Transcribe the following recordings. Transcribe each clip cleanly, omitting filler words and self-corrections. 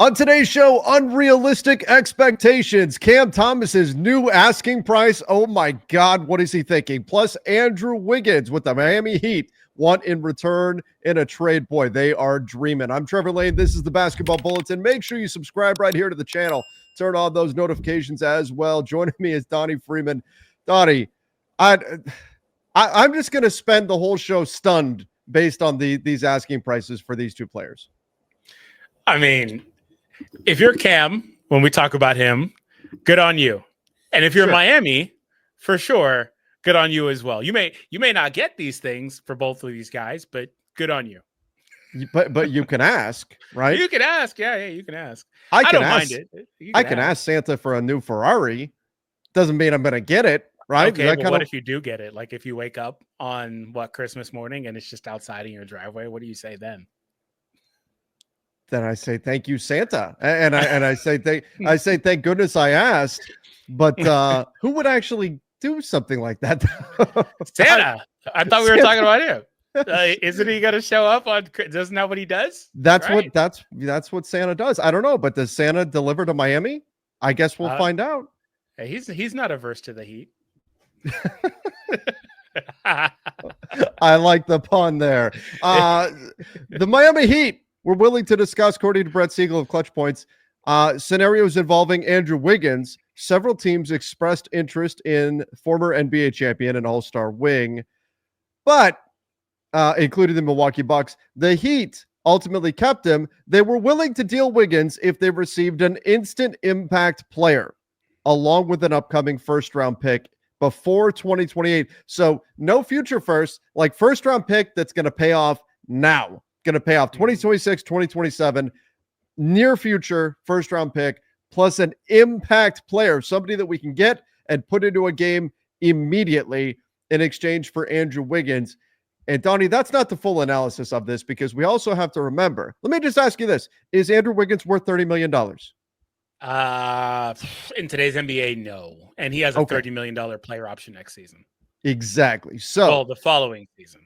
On today's show, unrealistic expectations. Cam Thomas's new asking price. Oh my God, what is he thinking? Plus, Andrew Wiggins with the Miami Heat want in return in a trade. Boy, they are dreaming. I'm Trevor Lane. This is the Basketball Bulletin. Make sure you subscribe right here to the channel. Turn on those notifications as well. Joining me is Donnie Freeman. Donnie, I'm just going to spend the whole show stunned based on these asking prices for these two players. I mean, if you're Cam, when we talk about him, good on you. And if you're Miami, for sure, good on you as well. You may not get these things for both of these guys, but good on you. But you can ask, right? You can ask. Yeah, you can ask. I don't mind it. I can ask Santa for a new Ferrari. Doesn't mean I'm going to get it, right? Okay, well, what if you do get it? Like if you wake up on Christmas morning and it's just outside in your driveway, what do you say then? Then I say thank you, Santa, and I say thank goodness I asked. But who would actually do something like that? Santa. I thought we were talking about him. Isn't he going to show up on? Doesn't that what he does? That's what Santa does. I don't know, but does Santa deliver to Miami? I guess we'll find out. He's not averse to the heat. I like the pun there. The Miami Heat were willing to discuss, according to Brett Siegel of Clutch Points, scenarios involving Andrew Wiggins. Several teams expressed interest in former NBA champion and all-star wing, but including the Milwaukee Bucks. The Heat ultimately kept him. They were willing to deal Wiggins if they received an instant impact player, along with an upcoming first-round pick before 2028. So no future first, like first-round pick that's going to pay off now. Going to pay off 2026, 2027, near future first-round pick, plus an impact player, somebody that we can get and put into a game immediately in exchange for Andrew Wiggins. And Donnie, that's not the full analysis of this because we also have to remember. Let me just ask you this. Is Andrew Wiggins worth $30 million? In today's NBA, no. And he has a $30 million player option next season. Exactly. So the following season.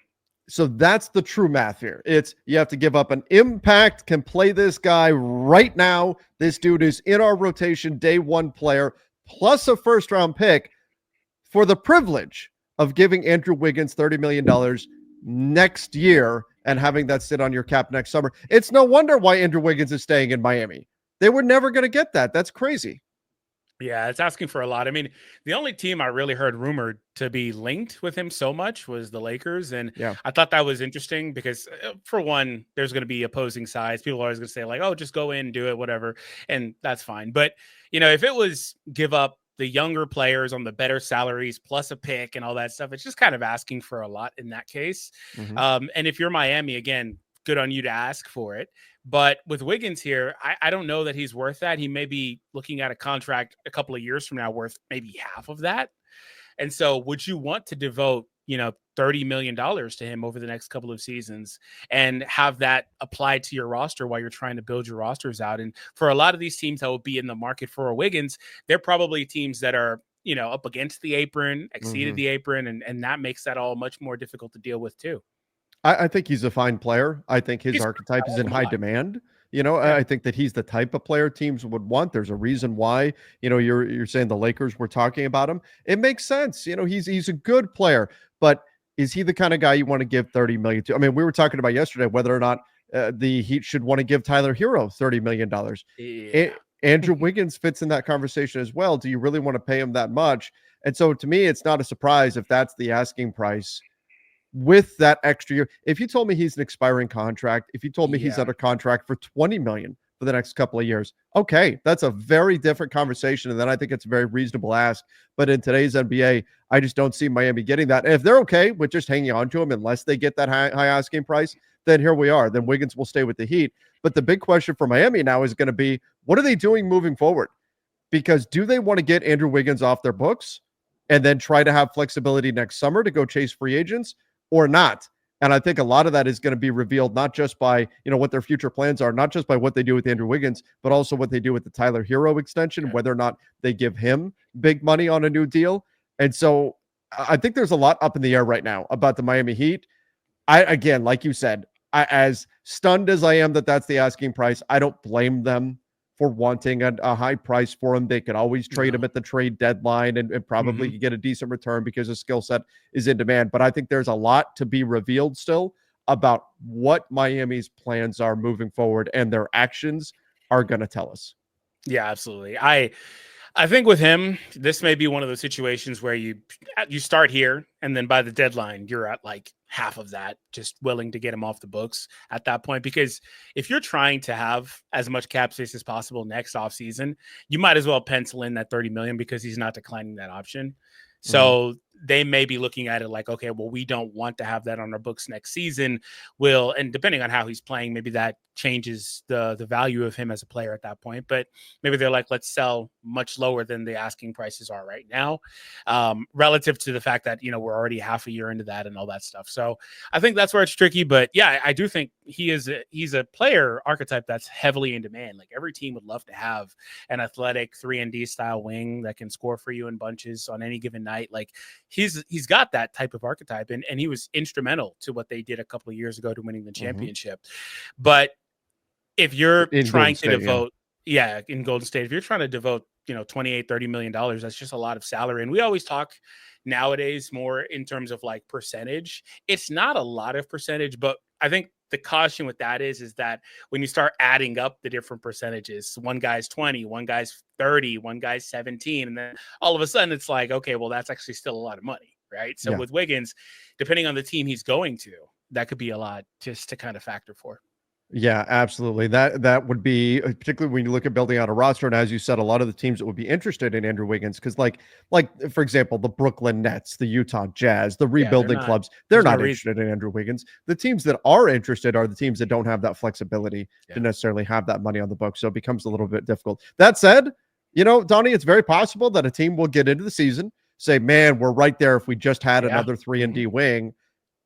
So that's the true math here. It's you have to give up an impact, can play this guy right now. This dude is in our rotation, day one player, plus a first round pick for the privilege of giving Andrew Wiggins $30 million next year and having that sit on your cap next summer. It's no wonder why Andrew Wiggins is staying in Miami. They were never going to get that. That's crazy. Yeah, it's asking for a lot. I mean, the only team I really heard rumored to be linked with him so much was the Lakers. And I thought that was interesting because, for one, there's going to be opposing sides. People are always going to say, like, oh, just go in, do it, whatever. And that's fine. But, if it was give up the younger players on the better salaries plus a pick and all that stuff, it's just kind of asking for a lot in that case. And if you're Miami, again, good on you to ask for it. But with Wiggins here, I don't know that he's worth that. He may be looking at a contract a couple of years from now worth maybe half of that. And so would you want to devote, $30 million to him over the next couple of seasons and have that applied to your roster while you're trying to build your rosters out? And for a lot of these teams that will be in the market for a Wiggins, they're probably teams that are, up against the apron, exceeded the apron, and that makes that all much more difficult to deal with too. I think he's a fine player. I think his archetype is in high demand. I think that he's the type of player teams would want. There's a reason why, you're saying the Lakers were talking about him. It makes sense. He's a good player, but is he the kind of guy you want to give $30 million to? I mean, we were talking about yesterday whether or not the Heat should want to give Tyler Hero $30 million. Andrew Wiggins fits in that conversation as well. Do you really want to pay him that much? And so to me, it's not a surprise if that's the asking price. With that extra year, if you told me he's an expiring contract, if you told me he's under contract for $20 million for the next couple of years, okay, that's a very different conversation. And then I think it's a very reasonable ask. But in today's NBA, I just don't see Miami getting that. And if they're okay with just hanging on to him, unless they get that high asking price, then here we are. Then Wiggins will stay with the Heat. But the big question for Miami now is going to be, what are they doing moving forward? Because do they want to get Andrew Wiggins off their books and then try to have flexibility next summer to go chase free agents? Or not. And I think a lot of that is going to be revealed not just by, what their future plans are, not just by what they do with Andrew Wiggins, but also what they do with the Tyler Hero extension, whether or not they give him big money on a new deal. And so I think there's a lot up in the air right now about the Miami Heat. Again, like you said, as stunned as I am that that's the asking price, I don't blame them for wanting a high price for him. They could always trade him at the trade deadline and probably get a decent return because his skill set is in demand. But I think there's a lot to be revealed still about what Miami's plans are moving forward, and their actions are going to tell us. Yeah, absolutely. I think with him, this may be one of those situations where you start here, and then by the deadline, you're at like half of that, just willing to get him off the books at that point. Because if you're trying to have as much cap space as possible next offseason, you might as well pencil in that $30 million because he's not declining that option. So they may be looking at it like, okay, well, we don't want to have that on our books next season. And depending on how he's playing, maybe that changes the value of him as a player at that point. But maybe they're like, let's sell much lower than the asking prices are right now, relative to the fact that, we're already half a year into that and all that stuff. So I think that's where it's tricky. But yeah, I do think he's a player archetype that's heavily in demand. Like every team would love to have an athletic 3-and-D style wing that can score for you in bunches on any given night. Like he's got that type of archetype, and he was instrumental to what they did a couple of years ago to winning the championship. But if you're trying to devote, in Golden State, if you're trying to devote, $28-30 million, that's just a lot of salary. And we always talk nowadays more in terms of like percentage. It's not a lot of percentage, but I think the caution with that is that when you start adding up the different percentages, one guy's 20, one guy's 30, one guy's 17, and then all of a sudden it's like, okay, well, that's actually still a lot of money, right? So with Wiggins, depending on the team he's going to, that could be a lot just to kind of factor for. Yeah, absolutely. That would be, particularly when you look at building out a roster, and as you said, a lot of the teams that would be interested in Andrew Wiggins, because like for example, the Brooklyn Nets, the Utah Jazz, the rebuilding clubs, they're not interested in Andrew Wiggins. The teams that are interested are the teams that don't have that flexibility to necessarily have that money on the books. So it becomes a little bit difficult. That said, Donnie, it's very possible that a team will get into the season, say, man, we're right there if we just had another 3-and-D wing.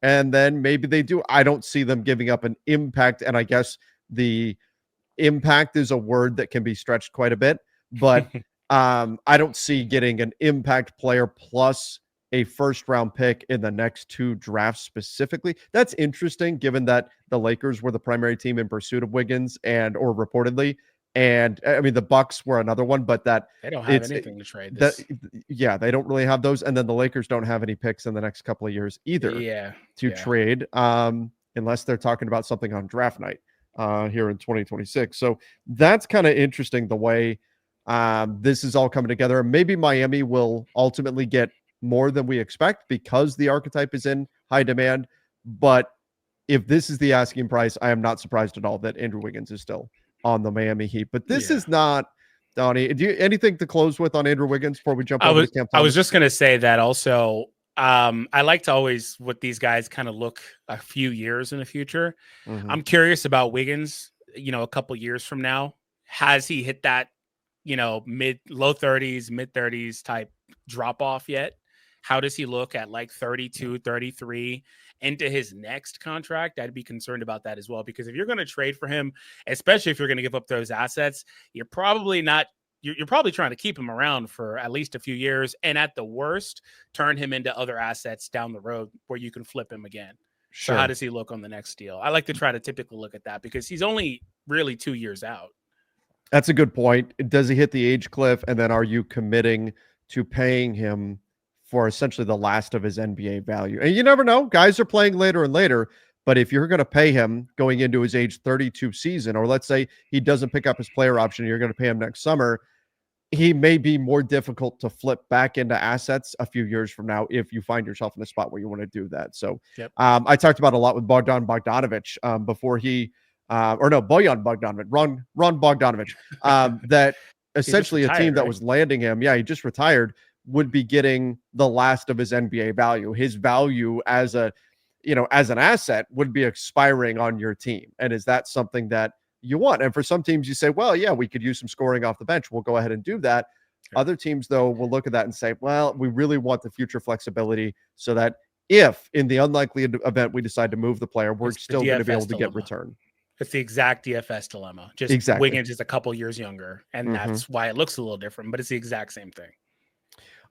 And then maybe they do. I don't see them giving up an impact. And I guess the impact is a word that can be stretched quite a bit. But I don't see getting an impact player plus a first-round pick in the next 2 drafts specifically. That's interesting, given that the Lakers were the primary team in pursuit of Wiggins or reportedly. And I mean, the Bucks were another one, but that they don't have anything to trade. They don't really have those. And then the Lakers don't have any picks in the next couple of years either to trade, unless they're talking about something on draft night here in 2026. So that's kind of interesting the way this is all coming together. Maybe Miami will ultimately get more than we expect because the archetype is in high demand. But if this is the asking price, I am not surprised at all that Andrew Wiggins is still on the Miami Heat. But this is not, Donnie, do you anything to close with on Andrew Wiggins before we jump over to Cam Thomas? I was just going to say that also. I like to always, with these guys, kind of look a few years in the future. I'm curious about Wiggins, a couple years from now. Has he hit that, low 30s, mid 30s type drop off yet? How does he look at like 32, 33 into his next contract? I'd be concerned about that as well, because if you're going to trade for him, especially if you're going to give up those assets, you're probably trying to keep him around for at least a few years. And at the worst, turn him into other assets down the road where you can flip him again. Sure. So how does he look on the next deal? I like to try to typically look at that because he's only really 2 years out. That's a good point. Does he hit the age cliff? And then are you committing to paying him for essentially the last of his NBA value? And you never know. Guys are playing later and later. But if you're going to pay him going into his age 32 season, or let's say he doesn't pick up his player option, you're going to pay him next summer, he may be more difficult to flip back into assets a few years from now if you find yourself in a spot where you want to do that. So I talked about a lot with Bojan Bogdanovic before he Bojan Bogdanovic, Ron Bogdanovic, that essentially a team that was landing him, he just retired, would be getting the last of his NBA value. His value as an asset would be expiring on your team. And is that something that you want? And for some teams you say, well, yeah, we could use some scoring off the bench. We'll go ahead and do that. Sure. Other teams, though, will look at that and say, well, we really want the future flexibility so that if in the unlikely event we decide to move the player, we're still going to be able to get return. It's the exact DFS dilemma. Just exactly. Wiggins is a couple years younger, and that's why it looks a little different, but it's the exact same thing.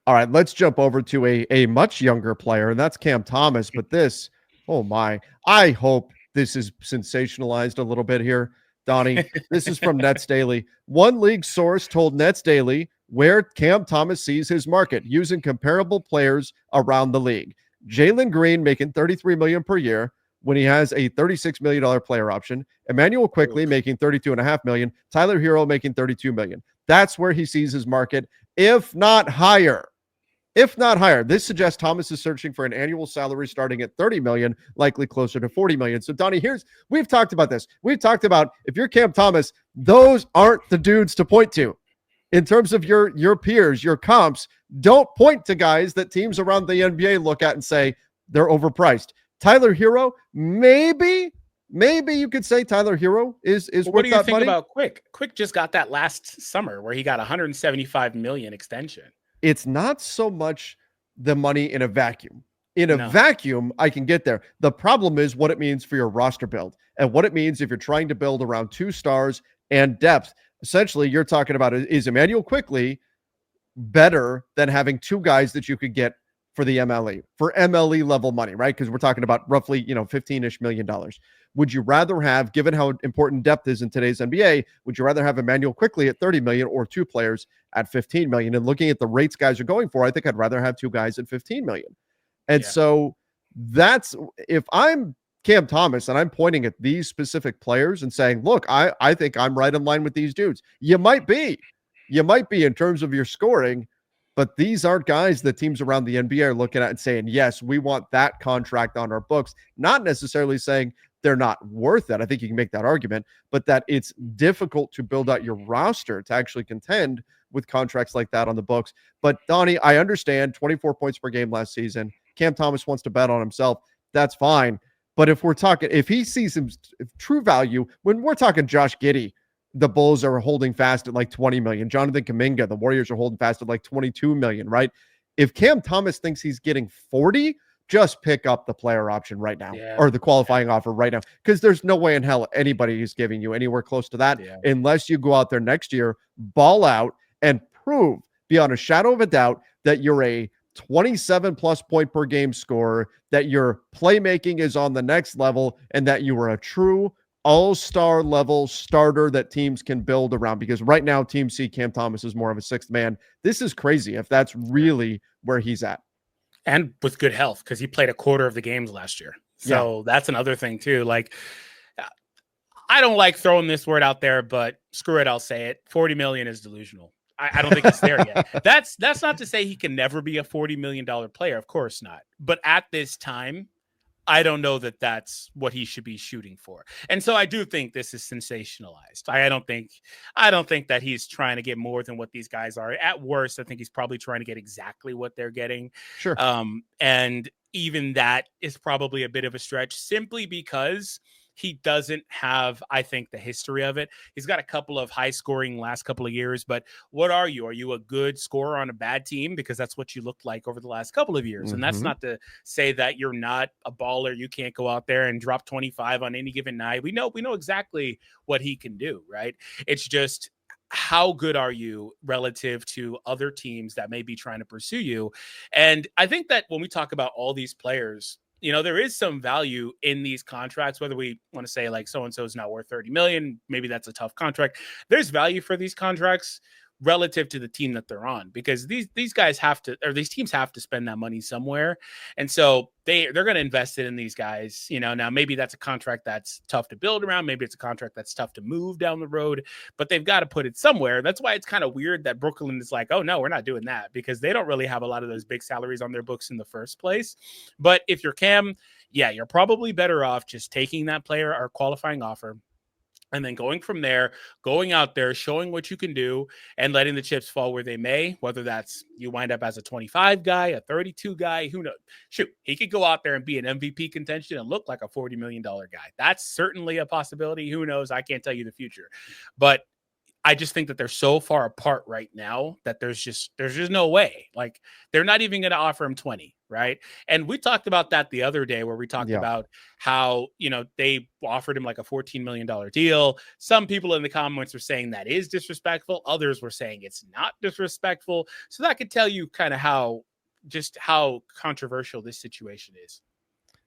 All right, let's jump over to a much younger player, and that's Cam Thomas. But this, oh my, I hope this is sensationalized a little bit here. Donnie. This is from Nets Daily. One league source told Nets Daily where Cam Thomas sees his market using comparable players around the league. Jalen Green making $33 million per year when he has a $36 million player option. Emmanuel Quickley making $32.5 million. Tyler Hero making $32 million. That's where he sees his market, if not higher. If not higher. This suggests Thomas is searching for an annual salary starting at $30 million, likely closer to $40 million. So, Donnie, we've talked about this. We've talked about if you're Cam Thomas, those aren't the dudes to point to. In terms of your peers, your comps, don't point to guys that teams around the NBA look at and say they're overpriced. Tyler Hero, maybe you could say Tyler Hero is well, what do you think about Quick? Quick just got that last summer where he got $175 million extension. It's not so much the money in a vacuum. In a vacuum, I can get there. The problem is what it means for your roster build and what it means if you're trying to build around 2 stars and depth. Essentially, you're talking about is Emmanuel Quickley better than having 2 guys that you could get for the MLE level money, right? Because we're talking about roughly, $15-ish million. Would you rather have, given how important depth is in today's NBA, would you rather have Emmanuel Quickley at $30 million or 2 players at $15 million? And looking at the rates guys are going for, I think I'd rather have 2 guys at $15 million. And so that's, if I'm Cam Thomas and I'm pointing at these specific players and saying, look, I think I'm right in line with these dudes. You might be in terms of your scoring, but these aren't guys that teams around the NBA are looking at and saying, yes, we want that contract on our books. Not necessarily saying they're not worth it. I think you can make that argument, but that it's difficult to build out your roster to actually contend with contracts like that on the books. But Donnie, I understand 24 points per game last season. Cam Thomas wants to bet on himself. That's fine. But if he sees some true value, when we're talking Josh Giddey, the Bulls are holding fast at like 20 million. Jonathan Kuminga, the Warriors are holding fast at like 22 million, right? If Cam Thomas thinks he's getting 40, just pick up the player option right now or the qualifying offer right now, because there's no way in hell anybody is giving you anywhere close to that unless you go out there next year, ball out, and prove beyond a shadow of a doubt that you're a 27 plus point per game scorer, that your playmaking is on the next level, and that you are a true all-star level starter that teams can build around. Because right now teams see Cam Thomas as more of a 6th man. This is crazy if that's really where he's at. And with good health, because he played a quarter of the games last year. So that's another thing too. Like, I don't like throwing this word out there, but screw it, I'll say it. 40 million is delusional. I don't think it's there yet. That's not to say he can never be a $40 million player. Of course not. But at this time, I don't know that that's what he should be shooting for. And so I do think this is sensationalized. I don't think that he's trying to get more than what these guys are. At worst, I think he's probably trying to get exactly what they're getting. Sure. And even that is probably a bit of a stretch, simply because he doesn't have, I think, the history of it. He's got a couple of high scoring last couple of years, but what are you? Are you a good scorer on a bad team? Because that's what you looked like over the last couple of years. And that's not to say that you're not a baller. You can't go out there and drop 25 on any given night. We know exactly what he can do, right? It's just, how good are you relative to other teams that may be trying to pursue you? And I think that when we talk about all these players, there is some value in these contracts, whether we want to say like so-and-so is not worth 30 million, maybe that's a tough contract. There's value for these contracts relative to the team that they're on, because these guys have to, or these teams have to spend that money somewhere. And so they're going to invest it in these guys. Now maybe that's a contract that's tough to build around. Maybe it's a contract that's tough to move down the road, but they've got to put it somewhere. That's why it's kind of weird that Brooklyn is like, oh no, we're not doing that, because they don't really have a lot of those big salaries on their books in the first place. But if you're Cam, you're probably better off just taking that player or qualifying offer, and then going from there, going out there, showing what you can do, and letting the chips fall where they may, whether that's you wind up as a 25 guy, a 32 guy, who knows? Shoot, he could go out there and be an MVP contention and look like a $40 million guy. That's certainly a possibility. Who knows? I can't tell you the future. But I just think that they're so far apart right now that there's just no way. Like, they're not even going to offer him 20, right? And we talked about that the other day, where we talked about how, they offered him like a $14 million deal. Some people in the comments were saying that is disrespectful. Others were saying it's not disrespectful. So that could tell you kind of how controversial this situation is.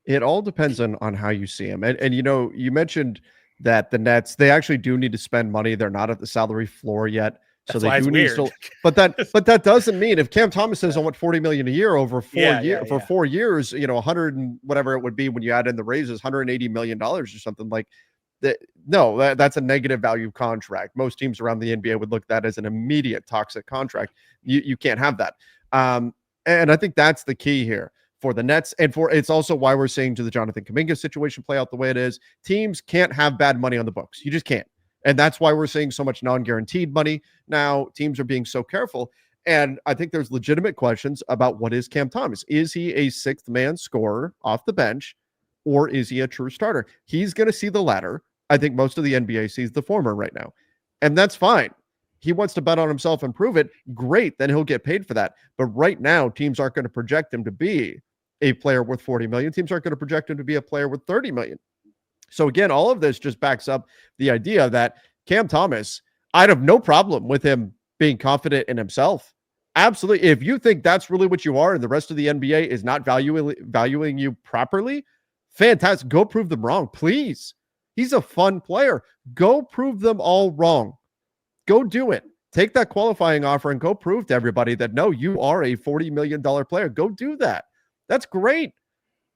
It all depends on how you see him. And you mentioned that the Nets, they actually do need to spend money. They're not at the salary floor yet. So That's they why it's do need weird. to, but that doesn't mean if Cam Thomas says I want 40 million a year over 4 years, 100 and whatever it would be when you add in the raises, $180 million or something like that. No, that's a negative value contract. Most teams around the NBA would look at that as an immediate toxic contract. You can't have that. And I think that's the key here for the Nets, and it's also why we're seeing to the Jonathan Kuminga situation play out the way it is. Teams can't have bad money on the books. You just can't. And that's why we're seeing so much non-guaranteed money. Now, teams are being so careful. And I think there's legitimate questions about what is Cam Thomas. Is he a sixth man scorer off the bench, or is he a true starter? He's going to see the latter. I think most of the NBA sees the former right now. And that's fine. He wants to bet on himself and prove it. Great. Then he'll get paid for that. But right now, teams aren't going to project him to be a player worth 40 million. Teams aren't going to project him to be a player worth 30 million. So again, all of this just backs up the idea that Cam Thomas, I'd have no problem with him being confident in himself. Absolutely. If you think that's really what you are and the rest of the NBA is not valuing you properly, fantastic. Go prove them wrong, please. He's a fun player. Go prove them all wrong. Go do it. Take that qualifying offer and go prove to everybody that, no, you are a $40 million player. Go do that. That's great.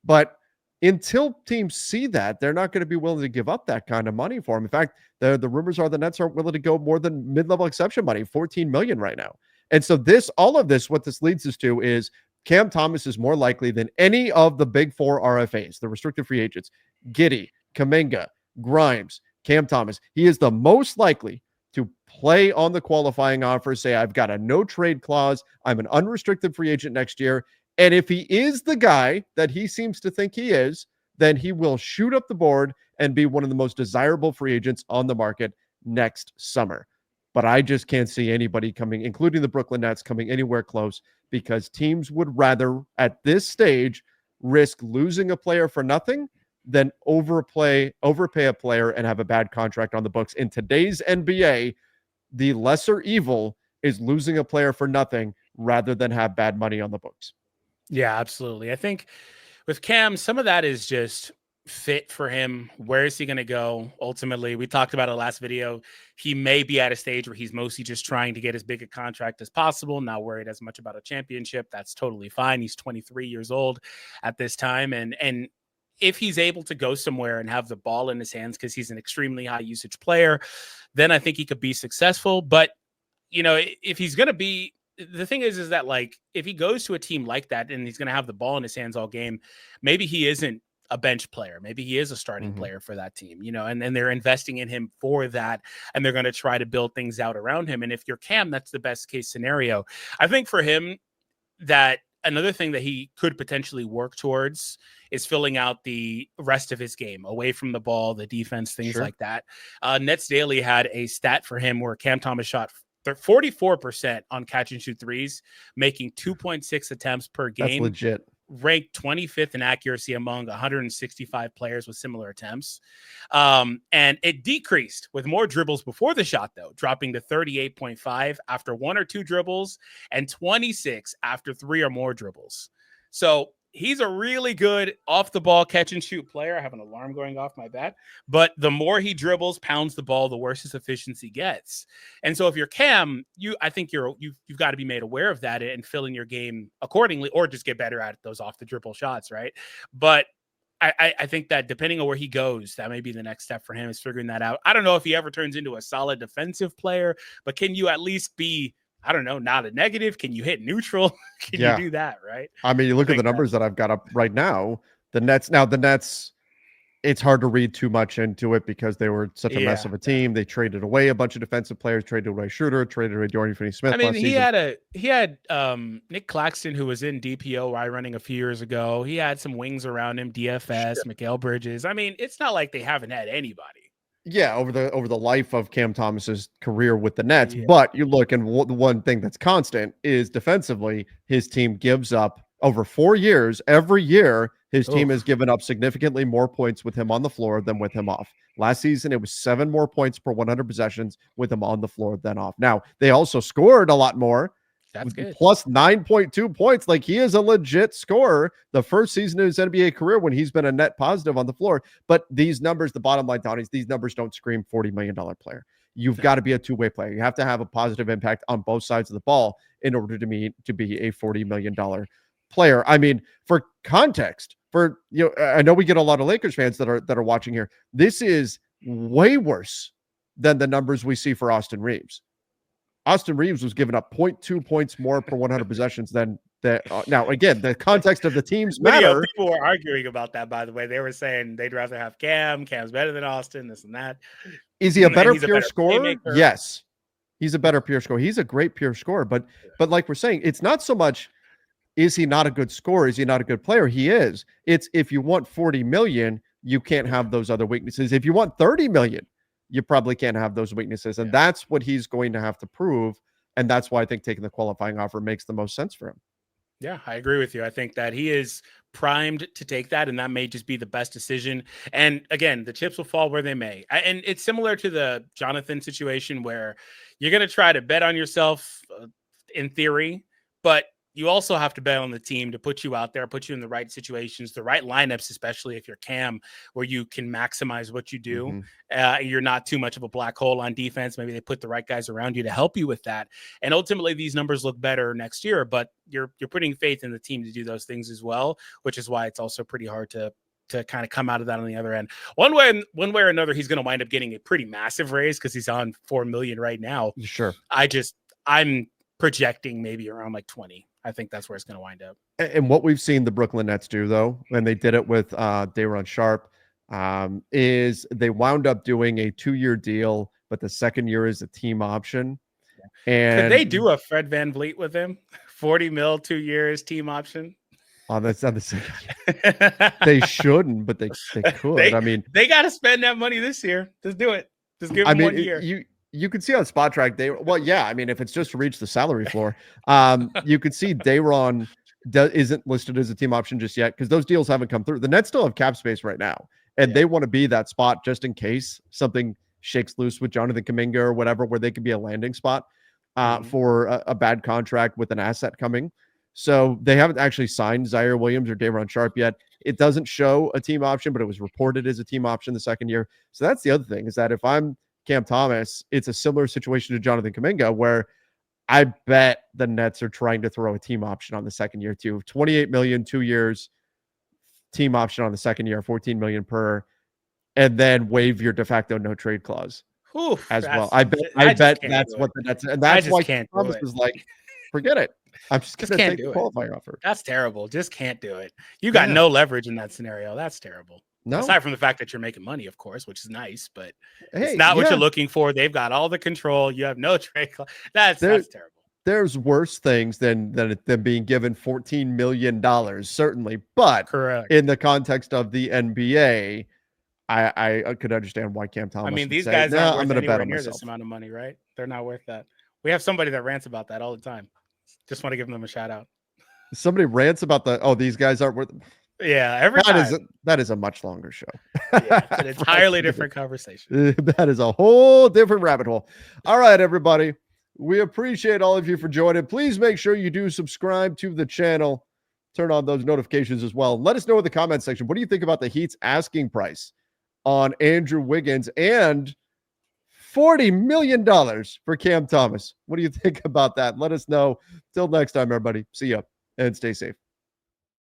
But until teams see that, they're not going to be willing to give up that kind of money for him. In fact, the rumors are the Nets aren't willing to go more than mid-level exception money, $14 million right now. And so all of this, what this leads us to is Cam Thomas is more likely than any of the big four RFAs, the restricted free agents, Giddey, Kuminga, Grimes, Cam Thomas. He is the most likely to play on the qualifying offer, say, I've got a no trade clause. I'm an unrestricted free agent next year. And if he is the guy that he seems to think he is, then he will shoot up the board and be one of the most desirable free agents on the market next summer. But I just can't see anybody coming, including the Brooklyn Nets, coming anywhere close, because teams would rather, at this stage, risk losing a player for nothing than overpay a player and have a bad contract on the books. In today's NBA, the lesser evil is losing a player for nothing rather than have bad money on the books. Yeah, absolutely. I think with Cam, some of that is just fit for him. Where is he going to go? Ultimately, we talked about it last video. He may be at a stage where he's mostly just trying to get as big a contract as possible, not worried as much about a championship. That's totally fine. He's 23 years old at this time. And if he's able to go somewhere and have the ball in his hands because he's an extremely high usage player, then I think he could be successful. But, if he's going to be, the thing is that, like, if he goes to a team like that and he's going to have the ball in his hands all game, maybe he isn't a bench player. Maybe he is a starting player for that team, and they're investing in him for that. And they're going to try to build things out around him. And if you're Cam, that's the best case scenario. I think for him, that another thing that he could potentially work towards is filling out the rest of his game away from the ball, the defense, things like that. Nets Daily had a stat for him where Cam Thomas shot 44% on catch and shoot threes, making 2.6 attempts per game. That's legit. Ranked 25th in accuracy among 165 players with similar attempts. And it decreased with more dribbles before the shot, though, dropping to 38.5 after one or two dribbles and 26 after three or more dribbles. So he's a really good off the ball catch and shoot player. I have an alarm going off, my bad. But the more he dribbles, pounds the ball, the worse his efficiency gets. And so if you're Cam, I think you've got to be made aware of that and fill in your game accordingly, or just get better at those off the dribble shots, right? But I think that depending on where he goes, that may be the next step for him, is figuring that out. I don't know if he ever turns into a solid defensive player, but can you at least be, I don't know, not a negative? Can you hit neutral? Can you do that, right? I mean, you look at the numbers that I've got up right now. The Nets, it's hard to read too much into it because they were such a mess of a team. They traded away a bunch of defensive players, traded away Schroeder, traded away Dorian Finney-Smith. I mean, he had Nick Claxton, who was in DPOY running a few years ago. He had some wings around him, DFS, Mikal Bridges. I mean, it's not like they haven't had anybody. Yeah, over the life of Cam Thomas's career with the Nets. But you look, and the one thing that's constant is defensively, his team gives up over 4 years. Every year, his team has given up significantly more points with him on the floor than with him off. Last season, it was 7 more points per 100 possessions with him on the floor than off. Now, they also scored a lot more, That's good. Plus 9.2 points. Like, he is a legit scorer. The first season of his NBA career when he's been a net positive on the floor. But these numbers, the bottom line, Donnie, these numbers don't scream $40 million player. You've got to be a two-way player. You have to have a positive impact on both sides of the ball in order to be a $40 million player. I mean, for context, I know we get a lot of Lakers fans that are watching here. This is way worse than the numbers we see for Austin Reeves. Austin Reeves was giving up 0.2 points more per 100 possessions than that. Now, again, the context of the teams matter. People were arguing about that, by the way. They were saying they'd rather have Cam. Cam's better than Austin, this and that. Is he a better pure scorer? Yes. He's a better pure scorer. He's a great pure scorer. But like we're saying, it's not so much, is he not a good scorer? Is he not a good player? He is. It's, if you want 40 million, you can't have those other weaknesses. If you want 30 million, you probably can't have those weaknesses. And that's what he's going to have to prove. And that's why I think taking the qualifying offer makes the most sense for him. Yeah, I agree with you. I think that he is primed to take that, and that may just be the best decision. And again, the chips will fall where they may. And it's similar to the Jonathan situation where you're going to try to bet on yourself in theory, but you also have to bet on the team to put you out there, put you in the right situations, the right lineups, especially if you're Cam, where you can maximize what you do. You're not too much of a black hole on defense. Maybe they put the right guys around you to help you with that. And ultimately, these numbers look better next year, but you're putting faith in the team to do those things as well, which is why it's also pretty hard to kind of come out of that on the other end. One way or another, he's going to wind up getting a pretty massive raise because he's on $4 million right now. Sure. I'm projecting maybe around like 20. I think that's where it's going to wind up. And what we've seen the Brooklyn Nets do, though, and they did it with Day'Ron Sharpe, is they wound up doing a 2-year deal, but the second year is a team option. And could they do a Fred VanVleet with him? 40 mil, 2 years, team option. Oh, that's not the second. They shouldn't, but they could. They got to spend that money this year. Just do it. Just give them 1 year. You could see on Spot Track, if it's just to reach the salary floor, you could see Day'Ron isn't listed as a team option just yet because those deals haven't come through. The Nets still have cap space right now, and they want to be that spot just in case something shakes loose with Jonathan Kuminga or whatever, where they could be a landing spot for a bad contract with an asset coming. So they haven't actually signed Zaire Williams or Day'Ron Sharpe yet. It doesn't show a team option, but it was reported as a team option the second year. So that's the other thing, is that if I'm Cam Thomas, it's a similar situation to Jonathan Kuminga, where I bet the Nets are trying to throw a team option on the second year too. 28 million, 2 years, team option on the second year, 14 million per, and then waive your de facto no trade clause as well. I bet that's what the Nets, and that's why Cam Thomas was like, forget it. I'm just going to take the qualifying offer. That's terrible. Just can't do it. You got no leverage in that scenario. That's terrible. No. Aside from the fact that you're making money, of course, which is nice, but it's not what you're looking for. They've got all the control. You have no trade. That's terrible. There's worse things than being given $14 million, certainly. But in the context of the NBA, I could understand why Cam Thomas. These guys aren't worth anywhere near this amount of money, right? They're not worth that. We have somebody that rants about that all the time. Just want to give them a shout out. Somebody rants about these guys aren't worth. Yeah, every time. That is a much longer show. Yeah, it's an entirely different conversation. That is a whole different rabbit hole. All right, everybody. We appreciate all of you for joining. Please make sure you do subscribe to the channel. Turn on those notifications as well. Let us know in the comment section. What do you think about the Heat's asking price on Andrew Wiggins and $40 million for Cam Thomas? What do you think about that? Let us know. Till next time, everybody. See ya and stay safe.